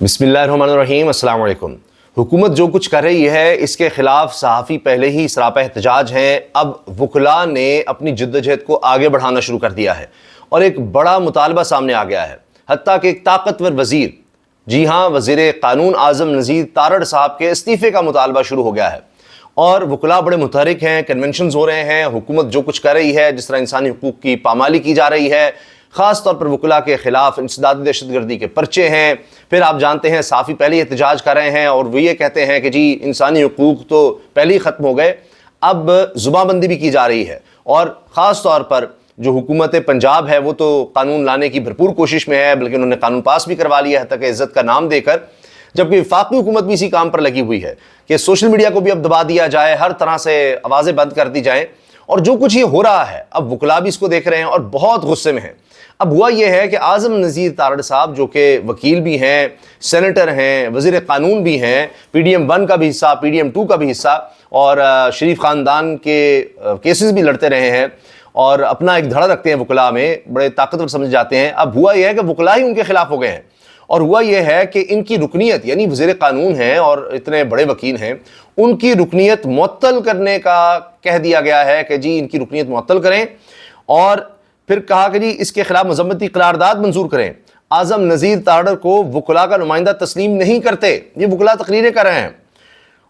بسم اللہ الرحمن الرحیم۔ السلام علیکم۔ حکومت جو کچھ کر رہی ہے اس کے خلاف صحافی پہلے ہی سراپا احتجاج ہیں۔ اب وکلاء نے اپنی جدوجہد کو آگے بڑھانا شروع کر دیا ہے اور ایک بڑا مطالبہ سامنے آ گیا ہے، حتیٰ کہ ایک طاقتور وزیر، جی ہاں، وزیر قانون اعظم نذیر تارڑ صاحب کے استعفے کا مطالبہ شروع ہو گیا ہے اور وکلاء بڑے متحرک ہیں، کنونشنز ہو رہے ہیں۔ حکومت جو کچھ کر رہی ہے، جس طرح انسانی حقوق کی پامالی کی جا رہی ہے، خاص طور پر وکلاء کے خلاف انسدادی دہشت گردی کے پرچے ہیں۔ پھر آپ جانتے ہیں صحافی پہلے ہی احتجاج کر رہے ہیں اور وہ یہ کہتے ہیں کہ جی انسانی حقوق تو پہلے ہی ختم ہو گئے، اب زبان بندی بھی کی جا رہی ہے۔ اور خاص طور پر جو حکومت پنجاب ہے وہ تو قانون لانے کی بھرپور کوشش میں ہے، بلکہ انہوں نے قانون پاس بھی کروا لیا ہے حتیٰ کہ عزت کا نام دے کر، جبکہ وفاقی حکومت بھی اسی کام پر لگی ہوئی ہے کہ سوشل میڈیا کو بھی اب دبا دیا جائے، ہر طرح سے آوازیں بند کر دی جائیں۔ اور جو کچھ یہ ہو رہا ہے اب وکلاء بھی اس کو دیکھ رہے ہیں اور بہت غصے میں ہیں۔ اب ہوا یہ ہے کہ اعظم نذیر تارڑ صاحب جو کہ وکیل بھی ہیں، سینیٹر ہیں، وزیر قانون بھی ہیں، پی ڈی ایم 1 کا بھی حصہ، پی ڈی ایم 2 کا بھی حصہ، اور شریف خاندان کے کیسز بھی لڑتے رہے ہیں اور اپنا ایک دھڑا رکھتے ہیں وکلاء میں، بڑے طاقتور سمجھ جاتے ہیں۔ اب ہوا یہ ہے کہ وکلاء ہی ان کے خلاف ہو گئے ہیں اور ہوا یہ ہے کہ ان کی رکنیت، یعنی وزیر قانون ہیں اور اتنے بڑے وکیل ہیں، ان کی رکنیت معطل کرنے کا کہہ دیا گیا ہے کہ جی ان کی رکنیت معطل کریں، اور پھر کہا کہ جی اس کے خلاف مذمتی قرارداد منظور کریں۔ اعظم نذیر تارڑ کو وکلاء کا نمائندہ تسلیم نہیں کرتے، یہ وکلاء تقریریں کر رہے ہیں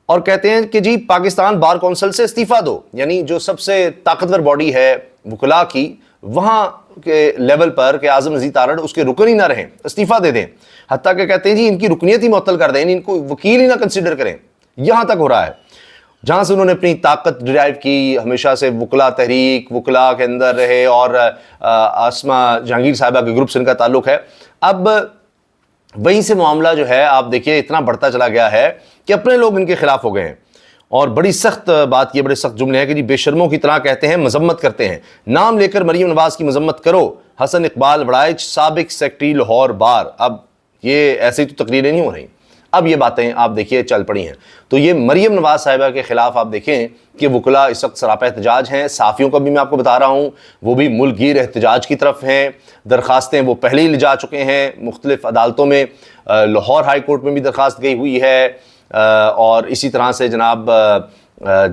اور کہتے ہیں کہ جی پاکستان بار کونسل سے استعفیٰ دو، یعنی جو سب سے طاقتور باڈی ہے وکلاء کی، وہاں کے لیول پر کہ اعظم نذیر تارڑ اس کے رکن ہی نہ رہیں، استعفیٰ دے دیں، حتیٰ کہ کہتے ہیں جی ان کی رکنیت ہی معطل کر دیں، ان کو وکیل ہی نہ کنسیڈر کریں۔ یہاں تک ہو رہا ہے، جہاں سے انہوں نے اپنی طاقت ڈرائیو کی، ہمیشہ سے وکلاء تحریک، وکلاء کے اندر رہے اور آسما جہانگیر صاحبہ کے گروپ سے ان کا تعلق ہے۔ اب وہیں سے معاملہ جو ہے آپ دیکھیے اتنا بڑھتا چلا گیا ہے کہ اپنے لوگ ان کے خلاف ہو گئے ہیں اور بڑی سخت بات یہ، بڑے سخت جملے ہیں کہ جی بے شرموں کی طرح کہتے ہیں، مذمت کرتے ہیں، نام لے کر مریم نواز کی مذمت کرو، حسن اقبال وڑائچ سابق سیکرٹری لاہور بار۔ اب یہ ایسی تو تقریریں نہیں ہو رہی، اب یہ باتیں آپ دیکھیے چل پڑی ہیں۔ تو یہ مریم نواز صاحبہ کے خلاف آپ دیکھیں کہ وکلاء اس وقت سراپا احتجاج ہیں۔ صحافیوں کا بھی میں آپ کو بتا رہا ہوں، وہ بھی ملک گیر احتجاج کی طرف ہیں، درخواستیں وہ پہلے ہی لے جا چکے ہیں مختلف عدالتوں میں، لاہور ہائی کورٹ میں بھی درخواست گئی ہوئی ہے، اور اسی طرح سے جناب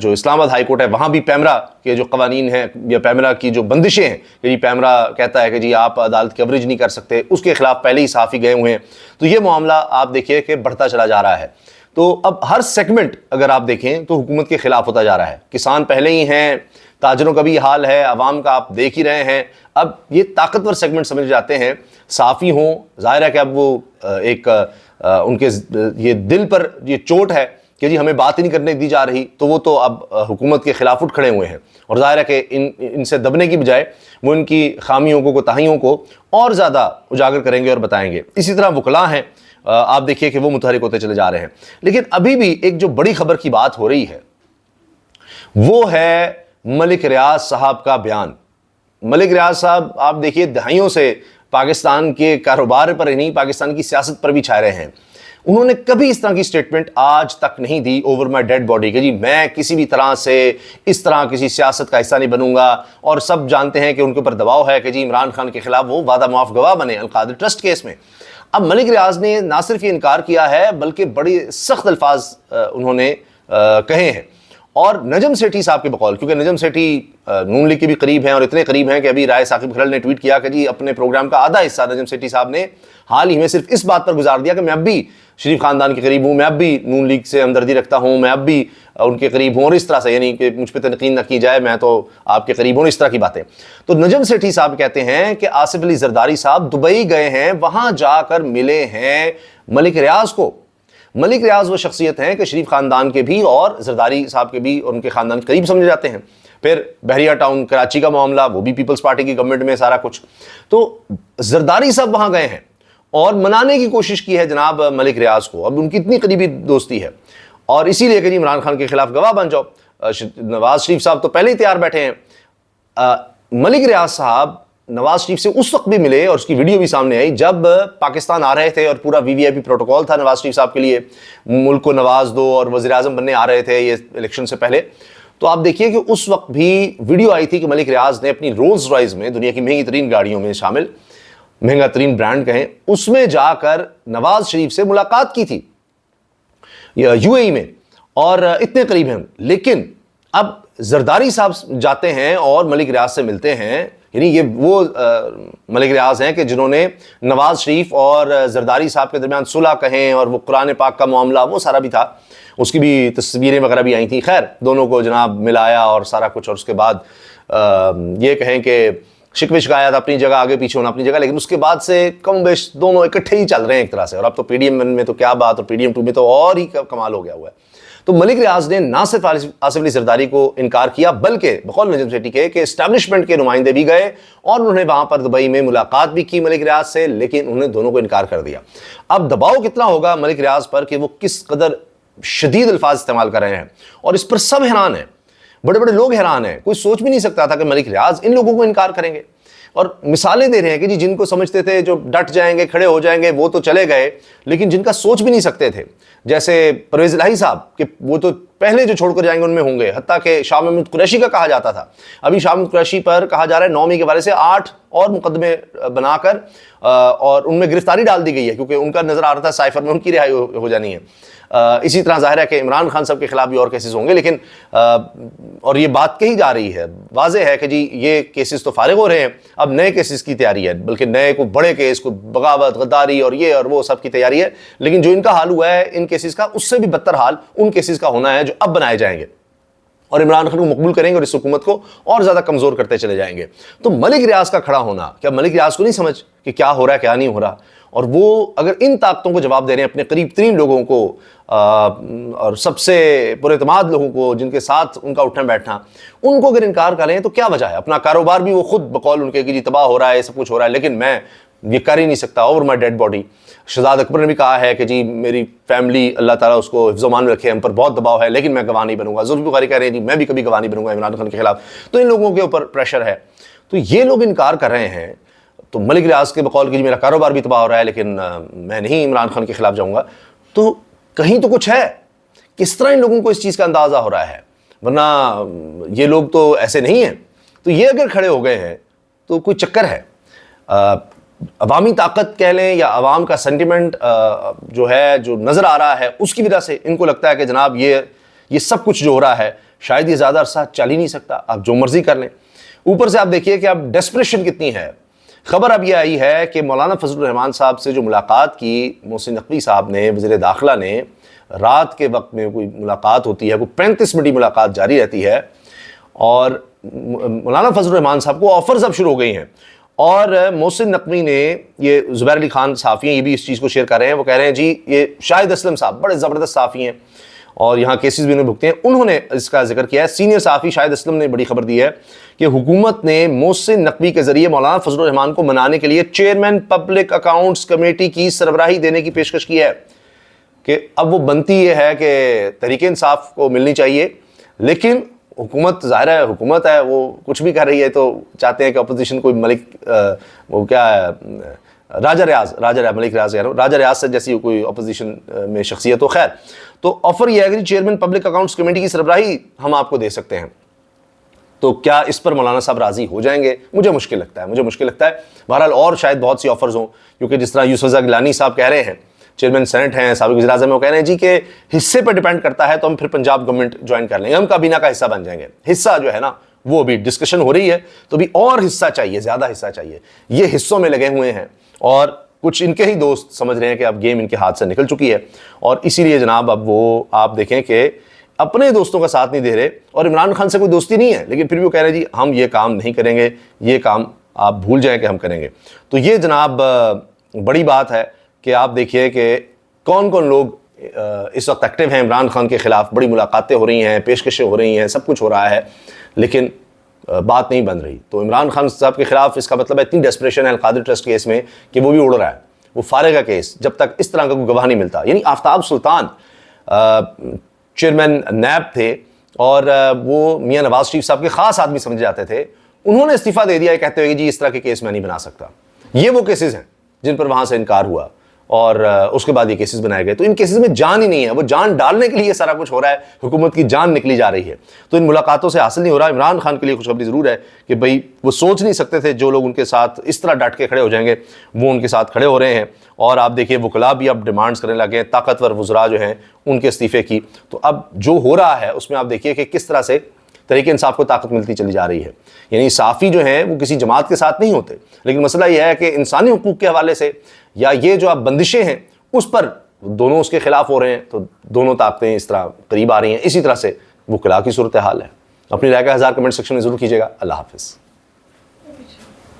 جو اسلام آباد ہائی کورٹ ہے وہاں بھی پیمرا کے جو قوانین ہیں یا پیمرا کی جو بندشیں ہیں کہ جی پیمرا کہتا ہے کہ جی آپ عدالت کوریج نہیں کر سکتے، اس کے خلاف پہلے ہی صحافی گئے ہوئے ہیں۔ تو یہ معاملہ آپ دیکھیے کہ بڑھتا چلا جا رہا ہے۔ تو اب ہر سیگمنٹ اگر آپ دیکھیں تو حکومت کے خلاف ہوتا جا رہا ہے، کسان پہلے ہی ہیں، تاجروں کا بھی یہ حال ہے، عوام کا آپ دیکھ ہی رہے ہیں۔ اب یہ طاقتور سیگمنٹ سمجھ جاتے ہیں، صحافی ہوں، ظاہر ہے کہ اب وہ ایک ان کے یہ دل پر یہ چوٹ ہے کہ جی ہمیں بات ہی نہیں کرنے دی جا رہی، تو وہ تو اب حکومت کے خلاف اٹھ کھڑے ہوئے ہیں اور ظاہر ہے کہ ان سے دبنے کی بجائے وہ ان کی خامیوں کو، کوتاہیوں کو اور زیادہ اجاگر کریں گے اور بتائیں گے۔ اسی طرح وکلاء ہیں، آپ دیکھیے کہ وہ متحرک ہوتے چلے جا رہے ہیں۔ لیکن ابھی بھی ایک جو بڑی خبر کی بات ہو رہی ہے وہ ہے ملک ریاض صاحب کا بیان۔ ملک ریاض صاحب آپ دیکھیے دہائیوں سے پاکستان کے کاروبار پر ہی نہیں، پاکستان کی سیاست پر بھی چھائے رہے ہیں۔ انہوں نے کبھی اس طرح کی سٹیٹمنٹ آج تک نہیں دی اوور مائی ڈیڈ باڈی کہ جی میں کسی بھی طرح سے اس طرح کسی سیاست کا حصہ نہیں بنوں گا، اور سب جانتے ہیں کہ ان کے اوپر دباؤ ہے کہ جی عمران خان کے خلاف وہ وعدہ معاف گواہ بنے القادر ٹرسٹ کیس میں۔ اب ملک ریاض نے نہ صرف یہ انکار کیا ہے بلکہ بڑی سخت الفاظ انہوں نے کہے ہیں، اور نجم سیٹھی صاحب کے بقول، کیونکہ نجم سیٹھی نون لیگ کے بھی قریب ہیں اور اتنے قریب ہیں کہ ابھی رائے ثاقب کھرل نے ٹویٹ کیا کہ جی اپنے پروگرام کا آدھا حصہ نجم سیٹھی صاحب نے حال ہی میں صرف اس بات پر گزار دیا کہ میں اب بھی شریف خاندان کے قریب ہوں، میں اب بھی نون لیگ سے ہمدردی رکھتا ہوں، میں اب بھی ان کے قریب ہوں، اور اس طرح سے، یعنی کہ مجھ پہ تنقید نہ کی جائے، میں تو آپ کے قریب ہوں، اس طرح کی باتیں۔ تو نجم سیٹھی صاحب کہتے ہیں کہ آصف علی زرداری صاحب دبئی گئے ہیں، وہاں جا کر ملے ہیں ملک ریاض کو۔ ملک ریاض وہ شخصیت ہیں کہ شریف خاندان کے بھی اور زرداری صاحب کے بھی اور ان کے خاندان کے قریب سمجھے جاتے ہیں۔ پھر بحریہ ٹاؤن کراچی کا معاملہ، وہ بھی پیپلز پارٹی کی گورنمنٹ میں سارا کچھ۔ تو زرداری صاحب وہاں گئے ہیں اور منانے کی کوشش کی ہے جناب ملک ریاض کو، اب ان کی اتنی قریبی دوستی ہے، اور اسی لیے کہ جی عمران خان کے خلاف گواہ بن جاؤ۔ نواز شریف صاحب تو پہلے ہی تیار بیٹھے ہیں۔ ملک ریاض صاحب نواز شریف سے اس وقت بھی ملے اور اس کی ویڈیو بھی سامنے آئی جب پاکستان آ رہے تھے اور پورا وی وی آئی پی پروٹوکول تھا نواز شریف صاحب کے لیے، ملک کو نواز دو، اور وزیر اعظم بننے آ رہے تھے یہ الیکشن سے پہلے۔ تو آپ دیکھیے کہ اس وقت بھی ویڈیو آئی تھی کہ ملک ریاض نے اپنی رولز رائز میں، دنیا کی مہنگی ترین گاڑیوں میں شامل، مہنگا ترین برانڈ کہیں، اس میں جا کر نواز شریف سے ملاقات کی تھی یو اے ای میں، اور اتنے قریب ہیں. لیکن اب زرداری صاحب جاتے ہیں اور ملک ریاض سے ملتے ہیں. یعنی یہ وہ ملک ریاض ہیں کہ جنہوں نے نواز شریف اور زرداری صاحب کے درمیان صلح کہیں، اور وہ قرآن پاک کا معاملہ وہ سارا بھی تھا، اس کی بھی تصویریں وغیرہ بھی آئی تھیں. خیر دونوں کو جناب ملایا اور سارا کچھ، اور اس کے بعد یہ کہیں کہ شکوے شکایات اپنی جگہ، آگے پیچھے ہونا اپنی جگہ، لیکن اس کے بعد سے کم بیش دونوں اکٹھے ہی چل رہے ہیں ایک طرح سے. اور اب تو پی ڈی ایم میں تو کیا بات، اور پی ڈی ایم 2 میں تو اور ہی کمال ہو گیا ہوا ہے. تو ملک ریاض نے نہ صرف آصف علی زرداری کو انکار کیا، بلکہ بقول نجم سیٹھی کے کہ اسٹیبلشمنٹ کے نمائندے بھی گئے اور انہوں نے وہاں پر دبئی میں ملاقات بھی کی ملک ریاض سے، لیکن انہوں نے دونوں کو انکار کر دیا. اب دباؤ کتنا ہوگا ملک ریاض پر کہ وہ کس قدر شدید الفاظ استعمال کر رہے ہیں، اور اس پر سب حیران ہیں، بڑے بڑے لوگ حیران ہیں. کوئی سوچ بھی نہیں سکتا تھا کہ ملک ریاض ان لوگوں کو انکار کریں گے. اور مثالیں دے رہے ہیں کہ جی جن کو سمجھتے تھے جو ڈٹ جائیں گے، کھڑے ہو جائیں گے، وہ تو چلے گئے، لیکن جن کا سوچ بھی نہیں سکتے تھے، جیسے پرویز الہی صاحب کہ وہ تو پہلے جو چھوڑ کر جائیں گے ان میں ہوں گے. حتیٰ کہ شاہ محمود قریشی کا کہا جاتا تھا، ابھی شاہ محمود قریشی پر کہا جا رہا ہے 9 مئی کے حوالے سے 8 اور مقدمے بنا کر اور ان میں گرفتاری ڈال دی گئی ہے، کیونکہ ان کا نظر آ رہا تھا سائفر میں ان کی رہائی ہو جانی ہے. اسی طرح ظاہر ہے کہ عمران خان صاحب کے خلاف بھی اور کیسز ہوں گے، لیکن اور یہ بات کہی جا رہی ہے، واضح ہے کہ جی یہ کیسز تو فارغ ہو رہے ہیں، اب نئے کیسز کی تیاری ہے، بلکہ نئے کو بڑے کیس کو بغاوت، غداری اور یہ اور وہ سب کی تیاری ہے. لیکن جو ان کا حال ہوا ہے ان کیسز کا، اس سے بھی بدتر حال ان کیسز کا ہونا ہے جو اب بنائے جائیں گے اور عمران خان کو مقبول کریں گے اور اس حکومت کو اور زیادہ کمزور کرتے چلے جائیں گے. تو ملک ریاض کا کھڑا ہونا، کیا ملک ریاض کو نہیں سمجھ کہ کیا ہو رہا ہے کیا نہیں ہو رہا، اور وہ اگر ان طاقتوں کو جواب دے رہے ہیں، اپنے قریب ترین لوگوں کو اور سب سے پر اعتماد لوگوں کو جن کے ساتھ ان کا اٹھنا بیٹھنا، ان کو اگر انکار کر رہے ہیں تو کیا وجہ ہے؟ اپنا کاروبار بھی وہ خود بقول ان کے کہ جی تباہ ہو رہا ہے، سب کچھ ہو رہا ہے، لیکن میں یہ کر ہی نہیں سکتا، over my dead body. Shahzad Akbar نے بھی کہا ہے کہ جی میری فیملی اللہ تعالیٰ اس کو حفظ و امان میں رکھے، ہم پر بہت دباؤ ہے لیکن میں گواہ نہیں بنوں گا. زلفی بخاری کہہ رہے ہیں جی میں بھی کبھی گواہ نہیں بنوں گا عمران خان کے خلاف. تو ان لوگوں کے اوپر پریشر ہے، تو یہ لوگ انکار کر رہے ہیں. تو ملک ریاض کے بقول کہ جی میرا کاروبار بھی تباہ ہو رہا ہے لیکن میں نہیں عمران خان کے خلاف جاؤں گا. تو کہیں تو کچھ ہے. کس طرح ان لوگوں کو اس چیز کا اندازہ ہو رہا ہے؟ ورنہ یہ لوگ تو ایسے نہیں ہیں. تو یہ اگر کھڑے ہو گئے ہیں تو کوئی چکر ہے. عوامی طاقت کہہ لیں یا عوام کا سینٹیمنٹ جو ہے، جو نظر آ رہا ہے، اس کی وجہ سے ان کو لگتا ہے کہ جناب یہ سب کچھ جو ہو رہا ہے شاید یہ زیادہ عرصہ چل ہی نہیں سکتا، آپ جو مرضی کر لیں. اوپر سے آپ دیکھیے کہ اب ڈیسپریشن کتنی ہے. خبر اب یہ آئی ہے کہ مولانا فضل الرحمان صاحب سے جو ملاقات کی محسن نقوی صاحب نے، وزیر داخلہ نے، رات کے وقت میں کوئی ملاقات ہوتی ہے، کوئی 35 منٹ ملاقات جاری رہتی ہے، اور مولانا فضل الرحمان صاحب کو آفرز اب شروع ہو گئی ہیں. اور محسن نقوی نے، یہ زبیر علی خان صحافی ہیں، یہ بھی اس چیز کو شیئر کر رہے ہیں، وہ کہہ رہے ہیں جی یہ شاہد اسلم صاحب بڑے زبردست صحافی ہیں اور یہاں کیسز بھی انہوں نے بھگتے ہیں، انہوں نے اس کا ذکر کیا ہے. سینئر صحافی شاہد اسلم نے بڑی خبر دی ہے کہ حکومت نے محسن نقوی کے ذریعے مولانا فضل الرحمان کو منانے کے لیے چیئرمین پبلک اکاؤنٹس کمیٹی کی سربراہی دینے کی پیشکش کی ہے. کہ اب وہ بنتی یہ ہے کہ تحریک انصاف کو ملنی چاہیے، لیکن حکومت ظاہر ہے حکومت ہے، وہ کچھ بھی کر رہی ہے تو چاہتے ہیں کہ اپوزیشن کوئی وہ کیا ہے راجہ ریاض ملک ریاض کہہ رہا ہوں، راجہ ریاض سے جیسی کوئی اپوزیشن میں شخصیت ہو. خیر تو آفر یہ ہے کہ چیئرمین پبلک اکاؤنٹس کمیٹی کی سربراہی ہم آپ کو دے سکتے ہیں. تو کیا اس پر مولانا صاحب راضی ہو جائیں گے؟ مجھے مشکل لگتا ہے. بہرحال اور شاید بہت سی آفرز ہوں، کیونکہ جس طرح یوسف رضا گیلانی صاحب کہہ رہے ہیں، چیئرمین سینٹ ہیں، سابق وزیر اعظم، وہ کہہ رہے ہیں جی کہ حصے پہ ڈیپینڈ کرتا ہے تو ہم پھر پنجاب گورنمنٹ جوائن کر لیں گے، ہم کابینہ کا حصہ بن جائیں گے. حصہ جو ہے نا وہ ابھی ڈسکشن ہو رہی ہے، تو بھی اور حصہ چاہیے، زیادہ حصہ چاہیے. یہ حصوں میں لگے ہوئے ہیں اور کچھ ان کے ہی دوست سمجھ رہے ہیں کہ اب گیم ان کے ہاتھ سے نکل چکی ہے، اور اسی لیے جناب اب وہ آپ دیکھیں کہ اپنے دوستوں کا ساتھ نہیں دے رہے. اور عمران خان سے کوئی دوستی نہیں ہے، لیکن پھر بھی وہ کہہ رہے ہیں جی ہم یہ کام نہیں کریں گے، یہ کام آپ بھول جائیں کہ ہم کریں گے. تو یہ جناب بڑی بات ہے کہ آپ دیکھیے کہ کون کون لوگ اس وقت ایکٹیو ہیں عمران خان کے خلاف. بڑی ملاقاتیں ہو رہی ہیں، پیشکشیں ہو رہی ہیں، سب کچھ ہو رہا ہے، لیکن بات نہیں بن رہی. تو عمران خان صاحب کے خلاف اس کا مطلب ہے اتنی ڈیسپریشن ہے القادری ٹرسٹ کیس میں کہ وہ بھی اڑ رہا ہے، وہ فارغ ہے کیس جب تک اس طرح کا کوئی گواہ نہیں ملتا. یعنی آفتاب سلطان چیئرمین نیب تھے اور وہ میاں نواز شریف صاحب کے خاص آدمی سمجھے جاتے تھے، انہوں نے استعفیٰ دے دیا کہتے ہوئے جی اس طرح کے کیس میں نہیں بنا سکتا. یہ وہ کیسز ہیں جن پر وہاں سے انکار ہوا. اور اس کے بعد یہ کیسز بنائے گئے. تو ان کیسز میں جان ہی نہیں ہے, وہ جان ڈالنے کے لیے سارا کچھ ہو رہا ہے, حکومت کی جان نکلی جا رہی ہے. تو ان ملاقاتوں سے حاصل نہیں ہو رہا. عمران خان کے لیے خوشخبری ضرور ہے کہ بھئی وہ سوچ نہیں سکتے تھے جو لوگ ان کے ساتھ اس طرح ڈٹ کے کھڑے ہو جائیں گے, وہ ان کے ساتھ کھڑے ہو رہے ہیں. اور آپ دیکھیے وکلاء بھی اب ڈیمانڈز کرنے لگے ہیں, طاقتور وزراء جو ہیں ان کے استعفے کی. تو اب جو ہو رہا ہے اس میں آپ دیکھیے کہ کس طرح سے تحریک انصاف کو طاقت ملتی چلی جا رہی ہے. یعنی صحافی جو ہیں وہ کسی جماعت کے ساتھ نہیں ہوتے, لیکن مسئلہ یہ ہے کہ انسانی حقوق کے حوالے سے یا یہ جو اب بندشیں ہیں اس پر دونوں اس کے خلاف ہو رہے ہیں. تو دونوں طاقتیں اس طرح قریب آ رہی ہیں. اسی طرح سے وکلاء کی صورتحال ہے. اپنی رائے کا اظہار کمنٹ سیکشن میں ضرور کیجیے گا. اللہ حافظ.